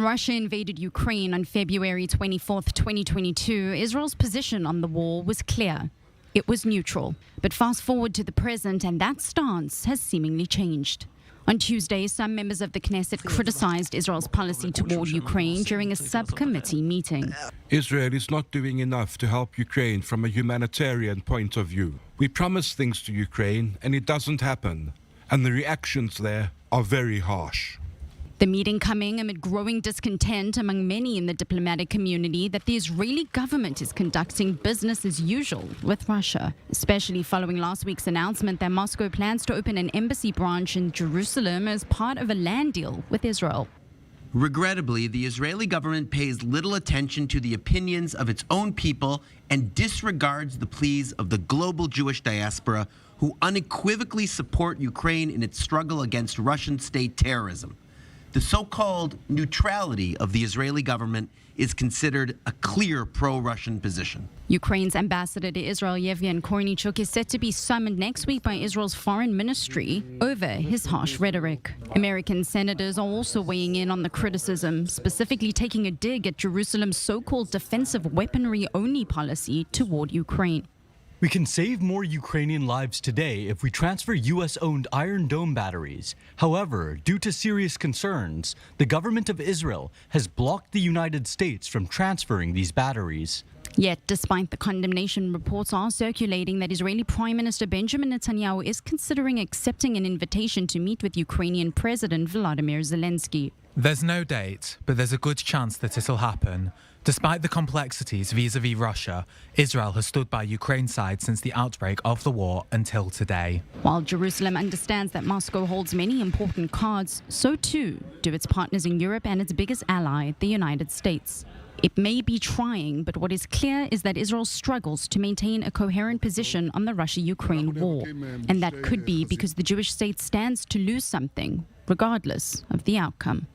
Russia invaded Ukraine on February 24th, 2022, Israel's position on the war was clear. It was neutral. But fast forward to the present, and that stance has seemingly changed. On Tuesday, some members of the Knesset criticized Israel's policy toward Ukraine during a subcommittee meeting. Israel is not doing enough to help Ukraine from a humanitarian point of view. We promise things to Ukraine, and it doesn't happen. And the reactions there are very harsh. The meeting coming amid growing discontent among many in the diplomatic community that the Israeli government is conducting business as usual with Russia, especially following last week's announcement that Moscow plans to open an embassy branch in Jerusalem as part of a land deal with Israel. Regrettably, the Israeli government pays little attention to the opinions of its own people and disregards the pleas of the global Jewish diaspora who unequivocally support Ukraine in its struggle against Russian state terrorism. The so-called neutrality of the Israeli government is considered a clear pro-Russian position. Ukraine's ambassador to Israel, Yevhen Kornichuk, is set to be summoned next week by Israel's foreign ministry over his harsh rhetoric. American senators are also weighing in on the criticism, specifically taking a dig at Jerusalem's so-called defensive weaponry-only policy toward Ukraine. We can save more Ukrainian lives today if we transfer U.S.-owned Iron Dome batteries. However, due to serious concerns, the government of Israel has blocked the United States from transferring these batteries. Yet, despite the condemnation, reports are circulating that Israeli Prime Minister Benjamin Netanyahu is considering accepting an invitation to meet with Ukrainian President Volodymyr Zelensky. There's no date, but there's a good chance that it'll happen. Despite the complexities vis-à-vis Russia, Israel has stood by Ukraine's side since the outbreak of the war until today. While Jerusalem understands that Moscow holds many important cards, so too do its partners in Europe and its biggest ally, the United States. It may be trying, but what is clear is that Israel struggles to maintain a coherent position on the Russia-Ukraine war. And that could be because the Jewish state stands to lose something, regardless of the outcome.